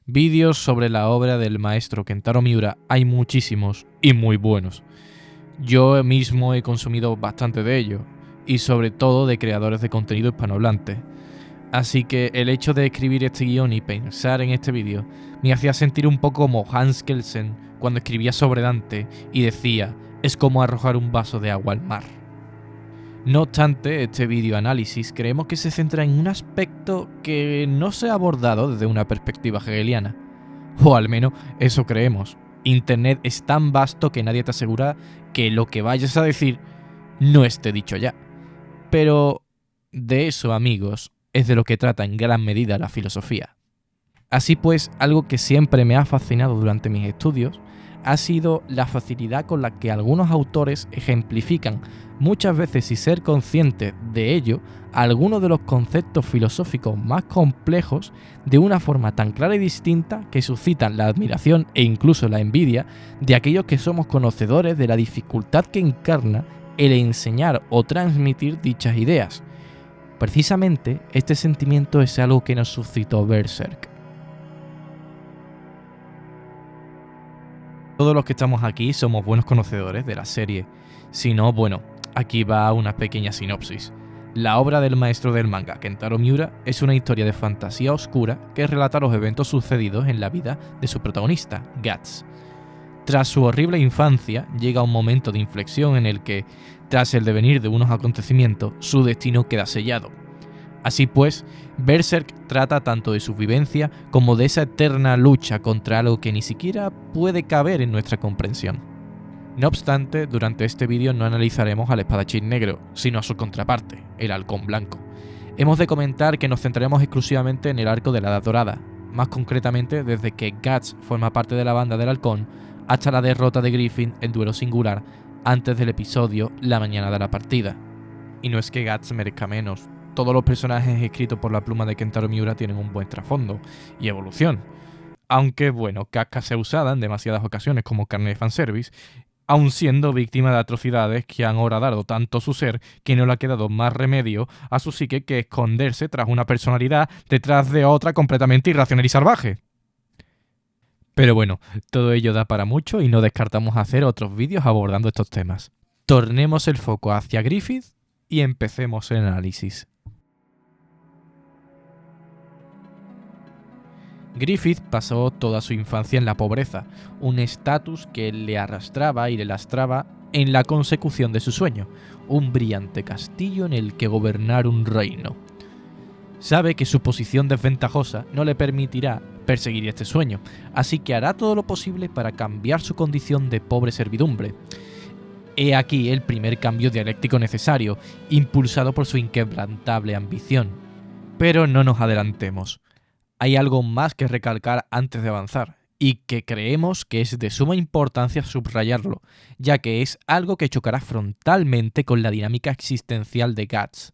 Vídeos sobre la obra del maestro Kentaro Miura hay muchísimos y muy buenos. Yo mismo he consumido bastante de ellos, y sobre todo de creadores de contenido hispanohablantes. Así que el hecho de escribir este guión y pensar en este vídeo me hacía sentir un poco como Hans Kelsen cuando escribía sobre Dante y decía: es como arrojar un vaso de agua al mar. No obstante, este vídeo análisis creemos que se centra en un aspecto que no se ha abordado desde una perspectiva hegeliana. O al menos eso creemos. Internet es tan vasto que nadie te asegura que lo que vayas a decir no esté dicho ya. Pero de eso, amigos, es de lo que trata en gran medida la filosofía. Así pues, algo que siempre me ha fascinado durante mis estudios ha sido la facilidad con la que algunos autores ejemplifican, muchas veces sin ser conscientes de ello, algunos de los conceptos filosóficos más complejos de una forma tan clara y distinta que suscitan la admiración e incluso la envidia de aquellos que somos conocedores de la dificultad que encarna el enseñar o transmitir dichas ideas. Precisamente este sentimiento es algo que nos suscitó Berserk. Todos los que estamos aquí somos buenos conocedores de la serie. Si no, bueno, aquí va una pequeña sinopsis. La obra del maestro del manga, Kentaro Miura, es una historia de fantasía oscura que relata los eventos sucedidos en la vida de su protagonista, Guts. Tras su horrible infancia, llega un momento de inflexión en el que, tras el devenir de unos acontecimientos, su destino queda sellado. Así pues, Berserk trata tanto de su vivencia como de esa eterna lucha contra algo que ni siquiera puede caber en nuestra comprensión. No obstante, durante este vídeo no analizaremos al espadachín negro, sino a su contraparte, el halcón blanco. Hemos de comentar que nos centraremos exclusivamente en el arco de la Edad Dorada, más concretamente desde que Guts forma parte de la banda del halcón hasta la derrota de Griffin en duelo singular antes del episodio La mañana de la partida. Y no es que Guts merezca menos. Todos los personajes escritos por la pluma de Kentaro Miura tienen un buen trasfondo y evolución. Aunque, bueno, Casca sea usada en demasiadas ocasiones como carne de fanservice, aun siendo víctima de atrocidades que han horadado tanto su ser que no le ha quedado más remedio a su psique que esconderse tras una personalidad detrás de otra completamente irracional y salvaje. Pero bueno, todo ello da para mucho y no descartamos hacer otros vídeos abordando estos temas. Tornemos el foco hacia Griffith y empecemos el análisis. Griffith pasó toda su infancia en la pobreza, un estatus que le arrastraba y le lastraba en la consecución de su sueño, un brillante castillo en el que gobernar un reino. Sabe que su posición desventajosa no le permitirá perseguir este sueño, así que hará todo lo posible para cambiar su condición de pobre servidumbre. He aquí el primer cambio dialéctico necesario, impulsado por su inquebrantable ambición. Pero no nos adelantemos. Hay algo más que recalcar antes de avanzar, y que creemos que es de suma importancia subrayarlo, ya que es algo que chocará frontalmente con la dinámica existencial de Guts.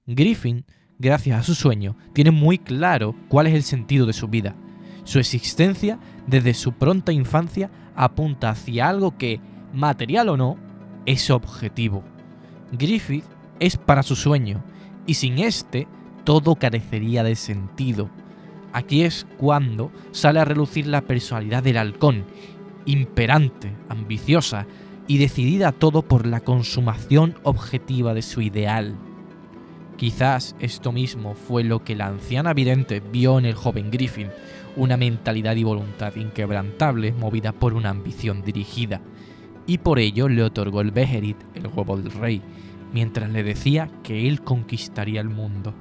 Griffin, gracias a su sueño, tiene muy claro cuál es el sentido de su vida. Su existencia, desde su pronta infancia, apunta hacia algo que, material o no, es objetivo. Griffith es para su sueño, y sin este, todo carecería de sentido. Aquí es cuando sale a relucir la personalidad del halcón, imperante, ambiciosa y decidida a todo por la consumación objetiva de su ideal. Quizás esto mismo fue lo que la anciana vidente vio en el joven Griffin, una mentalidad y voluntad inquebrantable movida por una ambición dirigida, y por ello le otorgó el Beherit, el huevo del rey, mientras le decía que él conquistaría el mundo.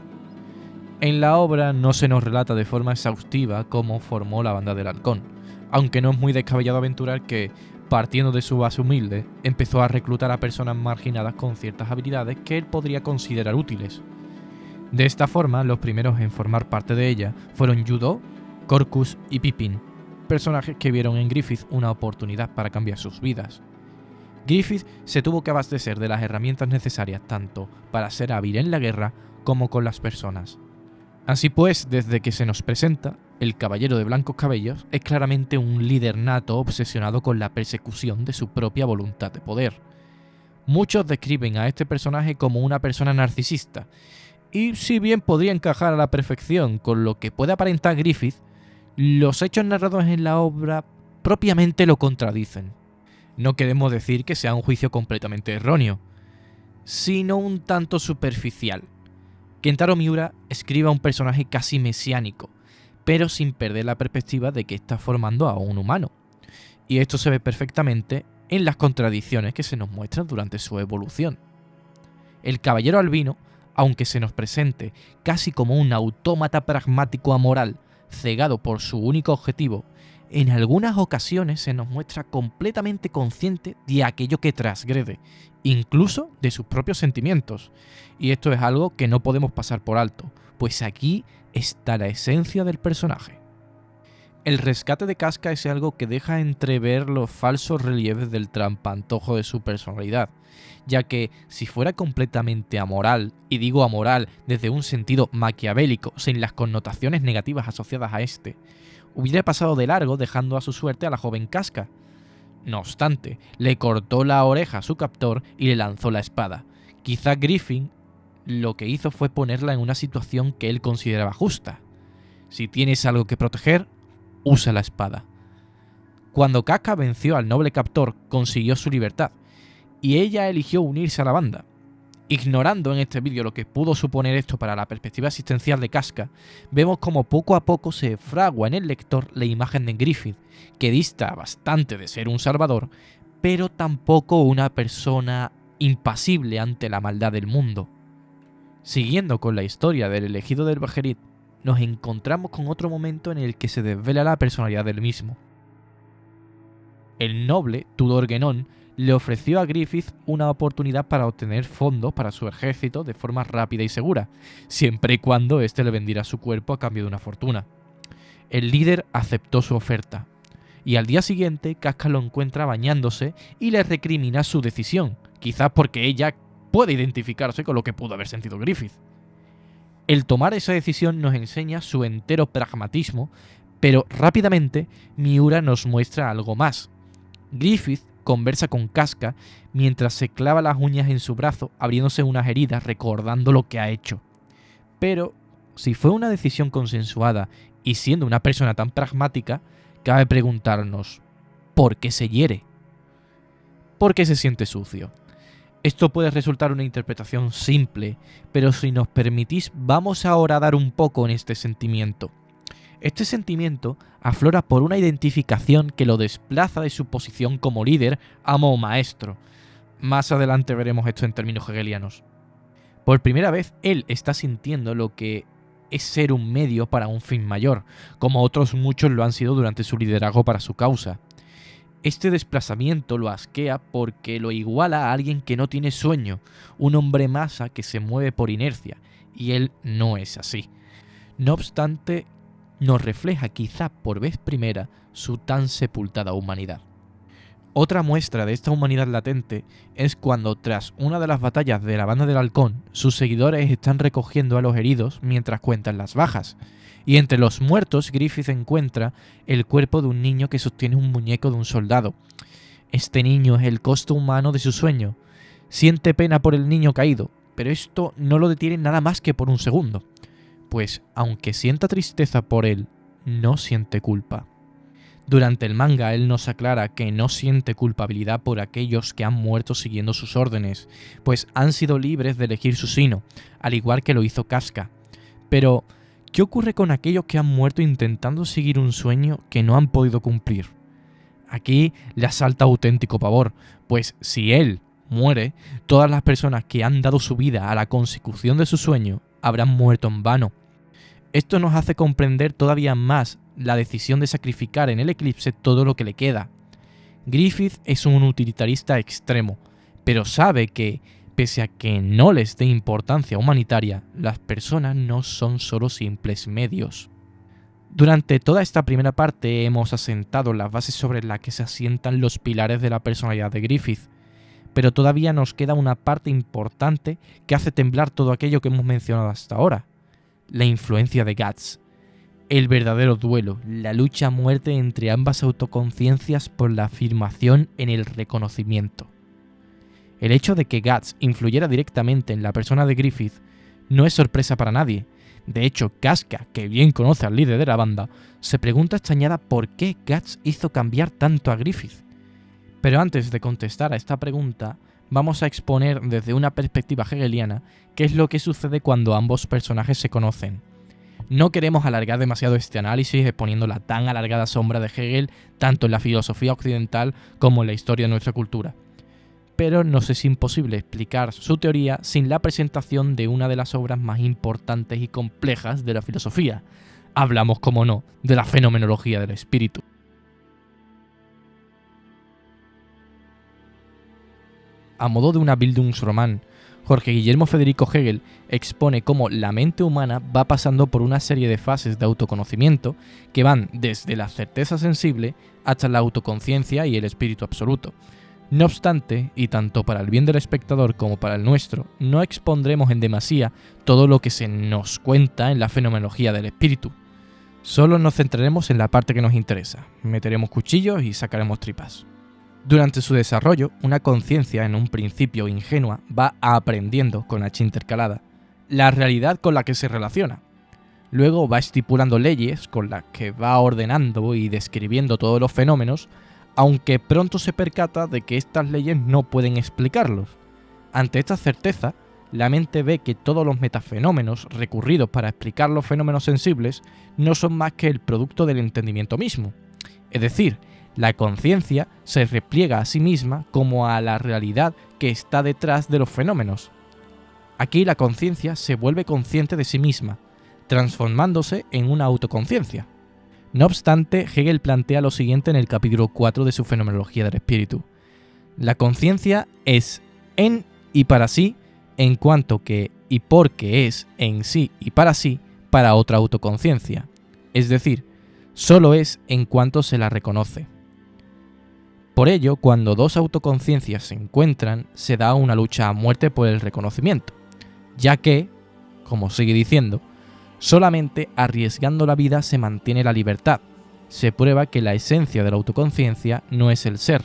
En la obra no se nos relata de forma exhaustiva cómo formó la banda del halcón, aunque no es muy descabellado aventurar que, partiendo de su base humilde, empezó a reclutar a personas marginadas con ciertas habilidades que él podría considerar útiles. De esta forma, los primeros en formar parte de ella fueron Yudo, Corcus y Pippin, personajes que vieron en Griffith una oportunidad para cambiar sus vidas. Griffith se tuvo que abastecer de las herramientas necesarias tanto para ser hábil en la guerra como con las personas. Así pues, desde que se nos presenta, el caballero de blancos cabellos es claramente un líder nato obsesionado con la persecución de su propia voluntad de poder. Muchos describen a este personaje como una persona narcisista, y si bien podría encajar a la perfección con lo que puede aparentar Griffith, Los hechos narrados en la obra propiamente lo contradicen. No queremos decir que sea un juicio completamente erróneo, sino un tanto superficial. Kentaro Miura escribe a un personaje casi mesiánico, pero sin perder la perspectiva de que está formando a un humano. Y esto se ve perfectamente en las contradicciones que se nos muestran durante su evolución. El caballero albino, aunque se nos presente casi como un autómata pragmático amoral, cegado por su único objetivo, en algunas ocasiones se nos muestra completamente consciente de aquello que transgrede, incluso de sus propios sentimientos. Y esto es algo que no podemos pasar por alto, pues aquí está la esencia del personaje. El rescate de Casca es algo que deja entrever los falsos relieves del trampantojo de su personalidad, ya que si fuera completamente amoral, y digo amoral desde un sentido maquiavélico, sin las connotaciones negativas asociadas a este, hubiera pasado de largo dejando a su suerte a la joven Casca. No obstante, le cortó la oreja a su captor y le lanzó la espada. Quizá Griffith lo que hizo fue ponerla en una situación que él consideraba justa. Si tienes algo que proteger, usa la espada. Cuando Casca venció al noble captor, consiguió su libertad, y ella eligió unirse a la banda. Ignorando en este vídeo lo que pudo suponer esto para la perspectiva existencial de Casca, vemos como poco a poco se fragua en el lector la imagen de Griffith, que dista bastante de ser un salvador, pero tampoco una persona impasible ante la maldad del mundo. Siguiendo con la historia del elegido del Bajerit, nos encontramos con otro momento en el que se desvela la personalidad del mismo. El noble Tudor Guénon le ofreció a Griffith una oportunidad para obtener fondos para su ejército de forma rápida y segura, siempre y cuando éste le vendiera su cuerpo a cambio de una fortuna. El líder aceptó su oferta, y al día siguiente Casca lo encuentra bañándose y le recrimina su decisión, quizás porque ella puede identificarse con lo que pudo haber sentido Griffith. El tomar esa decisión nos enseña su entero pragmatismo, pero rápidamente Miura nos muestra algo más. Griffith conversa con Casca mientras se clava las uñas en su brazo, abriéndose unas heridas recordando lo que ha hecho. Pero, si fue una decisión consensuada y siendo una persona tan pragmática, cabe preguntarnos, ¿por qué se hiere? ¿Por qué se siente sucio? Esto puede resultar una interpretación simple, pero si nos permitís, vamos ahora a dar un poco en este sentimiento. Este sentimiento aflora por una identificación que lo desplaza de su posición como líder, amo o maestro. Más adelante veremos esto en términos hegelianos. Por primera vez, él está sintiendo lo que es ser un medio para un fin mayor, como otros muchos lo han sido durante su liderazgo para su causa. Este desplazamiento lo asquea porque lo iguala a alguien que no tiene sueño, un hombre masa que se mueve por inercia, y él no es así. No obstante, nos refleja quizá por vez primera su tan sepultada humanidad. Otra muestra de esta humanidad latente es cuando tras una de las batallas de la Banda del Halcón, sus seguidores están recogiendo a los heridos mientras cuentan las bajas, y entre los muertos Griffith encuentra el cuerpo de un niño que sostiene un muñeco de un soldado. Este niño es el costo humano de su sueño. Siente pena por el niño caído, pero esto no lo detiene nada más que por un segundo, pues aunque sienta tristeza por él, no siente culpa. Durante el manga él nos aclara que no siente culpabilidad por aquellos que han muerto siguiendo sus órdenes, pues han sido libres de elegir su sino, al igual que lo hizo Casca. Pero, ¿qué ocurre con aquellos que han muerto intentando seguir un sueño que no han podido cumplir? Aquí le asalta auténtico pavor, pues si él muere, todas las personas que han dado su vida a la consecución de su sueño habrán muerto en vano. Esto nos hace comprender todavía más la decisión de sacrificar en el eclipse todo lo que le queda. Griffith es un utilitarista extremo, pero sabe que, pese a que no les dé importancia humanitaria, las personas no son solo simples medios. Durante toda esta primera parte hemos asentado las bases sobre las que se asientan los pilares de la personalidad de Griffith, pero todavía nos queda una parte importante que hace temblar todo aquello que hemos mencionado hasta ahora: la influencia de Guts. El verdadero duelo, la lucha a muerte entre ambas autoconciencias por la afirmación en el reconocimiento. El hecho de que Guts influyera directamente en la persona de Griffith no es sorpresa para nadie. De hecho, Casca, que bien conoce al líder de la banda, se pregunta extrañada por qué Guts hizo cambiar tanto a Griffith. Pero antes de contestar a esta pregunta, vamos a exponer desde una perspectiva hegeliana qué es lo que sucede cuando ambos personajes se conocen. No queremos alargar demasiado este análisis exponiendo la tan alargada sombra de Hegel tanto en la filosofía occidental como en la historia de nuestra cultura. Pero nos es imposible explicar su teoría sin la presentación de una de las obras más importantes y complejas de la filosofía. Hablamos, como no, de la fenomenología del espíritu. A modo de una Bildungsroman, Jorge Guillermo Federico Hegel expone cómo la mente humana va pasando por una serie de fases de autoconocimiento que van desde la certeza sensible hasta la autoconciencia y el espíritu absoluto. No obstante, y tanto para el bien del espectador como para el nuestro, no expondremos en demasía todo lo que se nos cuenta en la fenomenología del espíritu. Solo nos centraremos en la parte que nos interesa, meteremos cuchillos y sacaremos tripas. Durante su desarrollo, una conciencia en un principio ingenua va aprendiendo, con H intercalada, la realidad con la que se relaciona. Luego va estipulando leyes con las que va ordenando y describiendo todos los fenómenos, aunque pronto se percata de que estas leyes no pueden explicarlos. Ante esta certeza, la mente ve que todos los metafenómenos recurridos para explicar los fenómenos sensibles no son más que el producto del entendimiento mismo. Es decir, la conciencia se repliega a sí misma como a la realidad que está detrás de los fenómenos. Aquí la conciencia se vuelve consciente de sí misma, transformándose en una autoconciencia. No obstante, Hegel plantea lo siguiente en el capítulo 4 de su Fenomenología del Espíritu. La conciencia es en y para sí, en cuanto que y porque es en sí y para sí para otra autoconciencia. Es decir, solo es en cuanto se la reconoce. Por ello, cuando dos autoconciencias se encuentran, se da una lucha a muerte por el reconocimiento, ya que, como sigue diciendo, solamente arriesgando la vida se mantiene la libertad. Se prueba que la esencia de la autoconciencia no es el ser,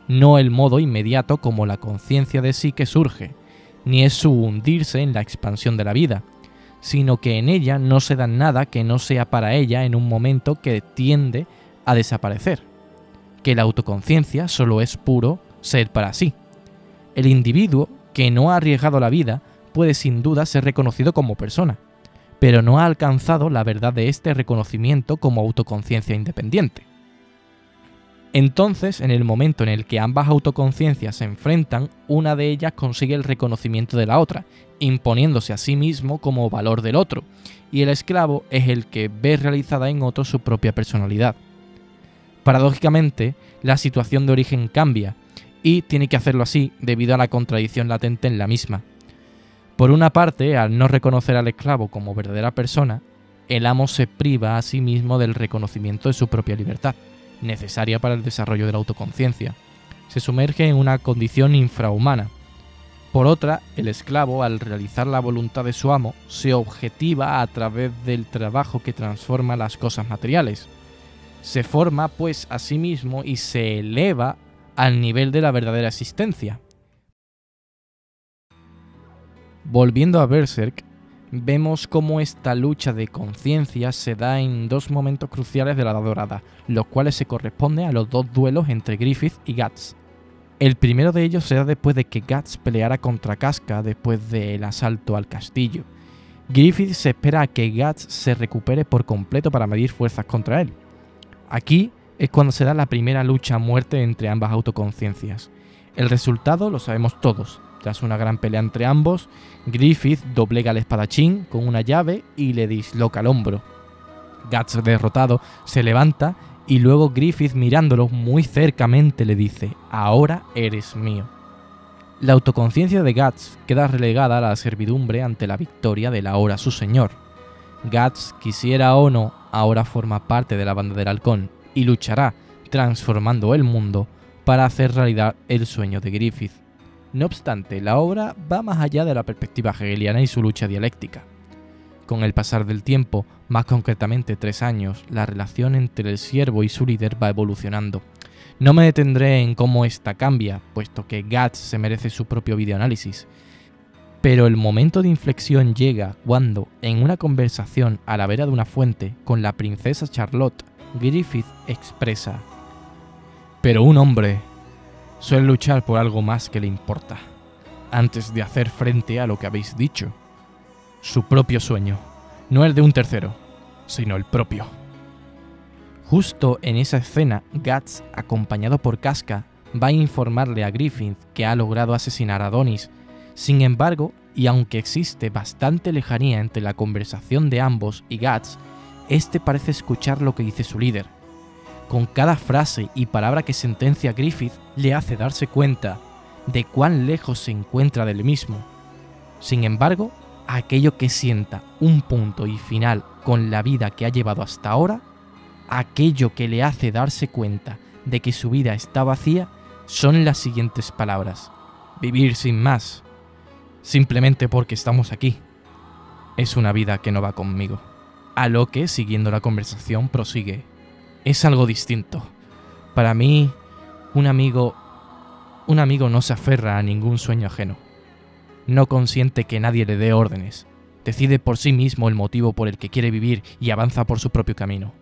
no el modo inmediato como la conciencia de sí que surge, ni es su hundirse en la expansión de la vida, sino que en ella no se da nada que no sea para ella en un momento que tiende a desaparecer, que la autoconciencia solo es puro ser para sí. El individuo que no ha arriesgado la vida puede sin duda ser reconocido como persona, pero no ha alcanzado la verdad de este reconocimiento como autoconciencia independiente. Entonces, en el momento en el que ambas autoconciencias se enfrentan, una de ellas consigue el reconocimiento de la otra, imponiéndose a sí mismo como valor del otro, y el esclavo es el que ve realizada en otro su propia personalidad. Paradójicamente, la situación de origen cambia, y tiene que hacerlo así debido a la contradicción latente en la misma. Por una parte, al no reconocer al esclavo como verdadera persona, el amo se priva a sí mismo del reconocimiento de su propia libertad, necesaria para el desarrollo de la autoconciencia. Se sumerge en una condición infrahumana. Por otra, el esclavo, al realizar la voluntad de su amo, se objetiva a través del trabajo que transforma las cosas materiales. Se forma, pues, a sí mismo y se eleva al nivel de la verdadera existencia. Volviendo a Berserk, vemos cómo esta lucha de conciencia se da en dos momentos cruciales de la Edad Dorada, los cuales se corresponden a los dos duelos entre Griffith y Guts. El primero de ellos se da después de que Guts peleara contra Casca después del asalto al castillo. Griffith se espera a que Guts se recupere por completo para medir fuerzas contra él. Aquí es cuando se da la primera lucha a muerte entre ambas autoconciencias. El resultado lo sabemos todos. Tras una gran pelea entre ambos, Griffith doblega al espadachín con una llave y le disloca el hombro. Guts, derrotado, se levanta y luego Griffith, mirándolo muy cercamente, le dice: «Ahora eres mío». La autoconciencia de Guts queda relegada a la servidumbre ante la victoria del ahora su señor. Guts, quisiera o no, ahora forma parte de la banda del halcón y luchará, transformando el mundo, para hacer realidad el sueño de Griffith. No obstante, la obra va más allá de la perspectiva hegeliana y su lucha dialéctica. Con el pasar del tiempo, más concretamente 3 años, la relación entre el siervo y su líder va evolucionando. No me detendré en cómo esta cambia, puesto que Guts se merece su propio videoanálisis. Pero el momento de inflexión llega cuando, en una conversación a la vera de una fuente con la princesa Charlotte, Griffith expresa: «Pero un hombre suele luchar por algo más que le importa, antes de hacer frente a lo que habéis dicho. Su propio sueño, no el de un tercero, sino el propio». Justo en esa escena, Guts, acompañado por Casca, va a informarle a Griffith que ha logrado asesinar a Adonis. Sin embargo, y aunque existe bastante lejanía entre la conversación de ambos y Guts, este parece escuchar lo que dice su líder. Con cada frase y palabra que sentencia Griffith, le hace darse cuenta de cuán lejos se encuentra del mismo. Sin embargo, aquello que sienta un punto y final con la vida que ha llevado hasta ahora, aquello que le hace darse cuenta de que su vida está vacía, son las siguientes palabras: vivir sin más, simplemente porque estamos aquí. Es una vida que no va conmigo. A lo que, siguiendo la conversación, prosigue: es algo distinto. Para mí, un amigo no se aferra a ningún sueño ajeno. No consiente que nadie le dé órdenes. Decide por sí mismo el motivo por el que quiere vivir y avanza por su propio camino.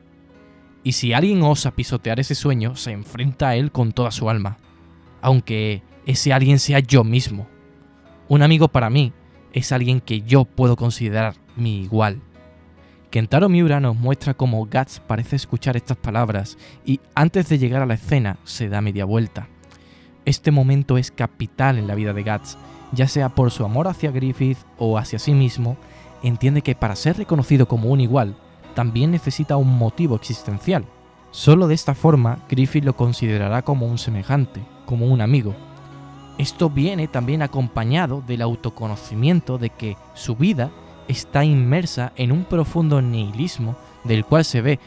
Y si alguien osa pisotear ese sueño, se enfrenta a él con toda su alma, aunque ese alguien sea yo mismo. Un amigo para mí es alguien que yo puedo considerar mi igual. Kentaro Miura nos muestra cómo Guts parece escuchar estas palabras y antes de llegar a la escena se da media vuelta. Este momento es capital en la vida de Guts, ya sea por su amor hacia Griffith o hacia sí mismo. Entiende que para ser reconocido como un igual, también necesita un motivo existencial. Solo de esta forma, Griffith lo considerará como un semejante, como un amigo. Esto viene también acompañado del autoconocimiento de que su vida está inmersa en un profundo nihilismo del cual se ve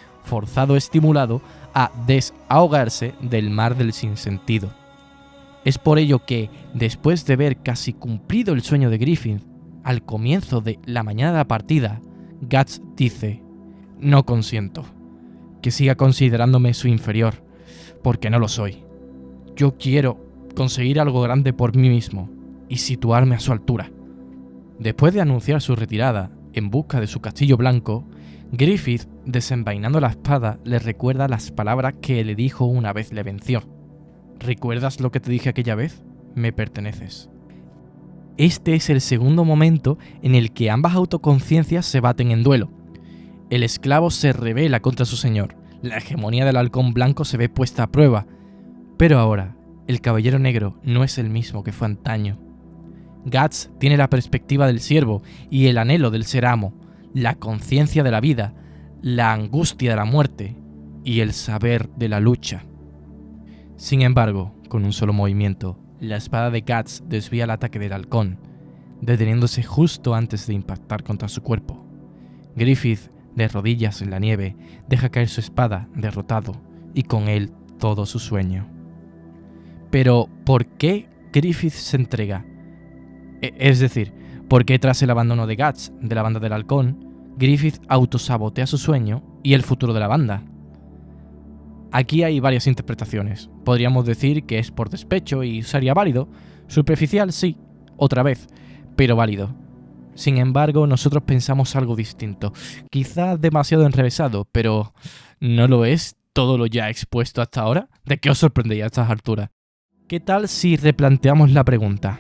estimulado a desahogarse del mar del sinsentido. Es por ello que, después de ver casi cumplido el sueño de Griffith, al comienzo de la mañana de la partida, Guts dice: «No consiento que siga considerándome su inferior, porque no lo soy. Yo quiero conseguir algo grande por mí mismo y situarme a su altura». Después de anunciar su retirada en busca de su castillo blanco, Griffith, desenvainando la espada, le recuerda las palabras que le dijo una vez le venció: «¿Recuerdas lo que te dije aquella vez? Me perteneces». Este es el segundo momento en el que ambas autoconciencias se baten en duelo. El esclavo se rebela contra su señor, la hegemonía del halcón blanco se ve puesta a prueba, pero ahora el caballero negro no es el mismo que fue antaño. Guts tiene la perspectiva del siervo y el anhelo del ser amo, la conciencia de la vida, la angustia de la muerte y el saber de la lucha. Sin embargo, con un solo movimiento, la espada de Guts desvía el ataque del halcón, deteniéndose justo antes de impactar contra su cuerpo. Griffith, de rodillas en la nieve, deja caer su espada, derrotado, y con él todo su sueño. Pero, ¿por qué Griffith se entrega? Es decir, ¿por qué tras el abandono de Guts de la banda del halcón, Griffith autosabotea su sueño y el futuro de la banda? Aquí hay varias interpretaciones. Podríamos decir que es por despecho y sería válido. Superficial, sí, otra vez, pero válido. Sin embargo, nosotros pensamos algo distinto. Quizás demasiado enrevesado, pero ¿no lo es todo lo ya expuesto hasta ahora? ¿De qué os sorprendería a estas alturas? ¿Qué tal si replanteamos la pregunta?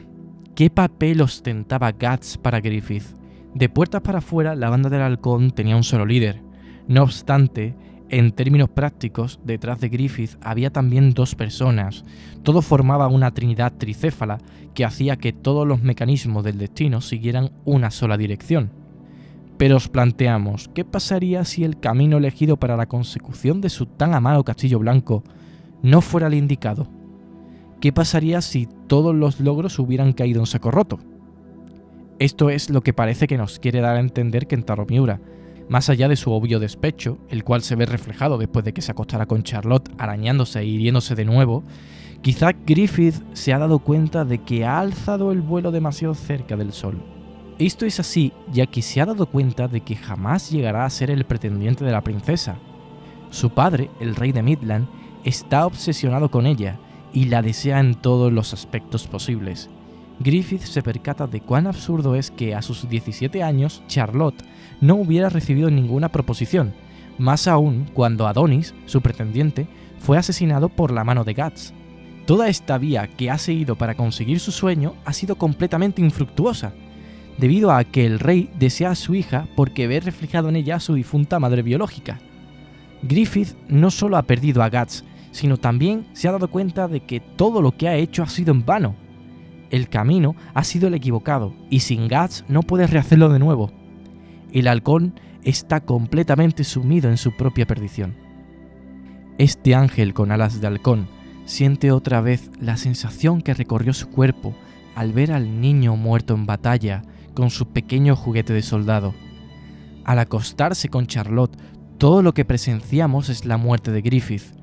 ¿Qué papel ostentaba Guts para Griffith? De puertas para afuera, la banda del halcón tenía un solo líder. No obstante, en términos prácticos, detrás de Griffith había también dos personas. Todo formaba una trinidad tricéfala que hacía que todos los mecanismos del destino siguieran una sola dirección. Pero os planteamos, ¿qué pasaría si el camino elegido para la consecución de su tan amado Castillo Blanco no fuera el indicado? ¿Qué pasaría si todos los logros hubieran caído en saco roto? Esto es lo que parece que nos quiere dar a entender Kentaro Miura, más allá de su obvio despecho, el cual se ve reflejado después de que se acostara con Charlotte arañándose e hiriéndose de nuevo. Quizá Griffith se ha dado cuenta de que ha alzado el vuelo demasiado cerca del sol. Esto es así ya que se ha dado cuenta de que jamás llegará a ser el pretendiente de la princesa. Su padre, el rey de Midland, está obsesionado con ella y la desea en todos los aspectos posibles. Griffith se percata de cuán absurdo es que a sus 17 años Charlotte no hubiera recibido ninguna proposición, más aún cuando Adonis, su pretendiente, fue asesinado por la mano de Guts. Toda esta vía que ha seguido para conseguir su sueño ha sido completamente infructuosa, debido a que el rey desea a su hija porque ve reflejado en ella a su difunta madre biológica. Griffith no solo ha perdido a Guts, sino también se ha dado cuenta de que todo lo que ha hecho ha sido en vano. El camino ha sido el equivocado y sin Guts no puede rehacerlo de nuevo. El halcón está completamente sumido en su propia perdición. Este ángel con alas de halcón siente otra vez la sensación que recorrió su cuerpo al ver al niño muerto en batalla con su pequeño juguete de soldado. Al acostarse con Charlotte, todo lo que presenciamos es la muerte de Griffith.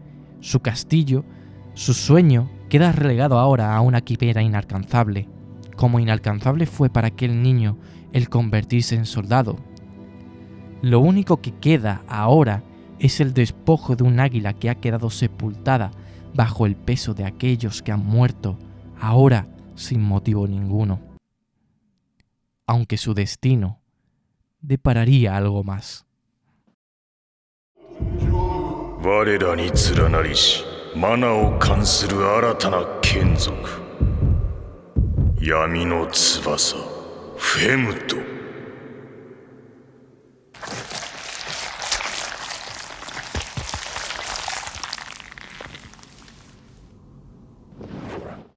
Su castillo, su sueño, queda relegado ahora a una quimera inalcanzable, como inalcanzable fue para aquel niño el convertirse en soldado. Lo único que queda ahora es el despojo de un águila que ha quedado sepultada bajo el peso de aquellos que han muerto, ahora sin motivo ninguno. Aunque su destino depararía algo más. 我らに連なりしマナを冠する新たな眷属闇の翼フェムト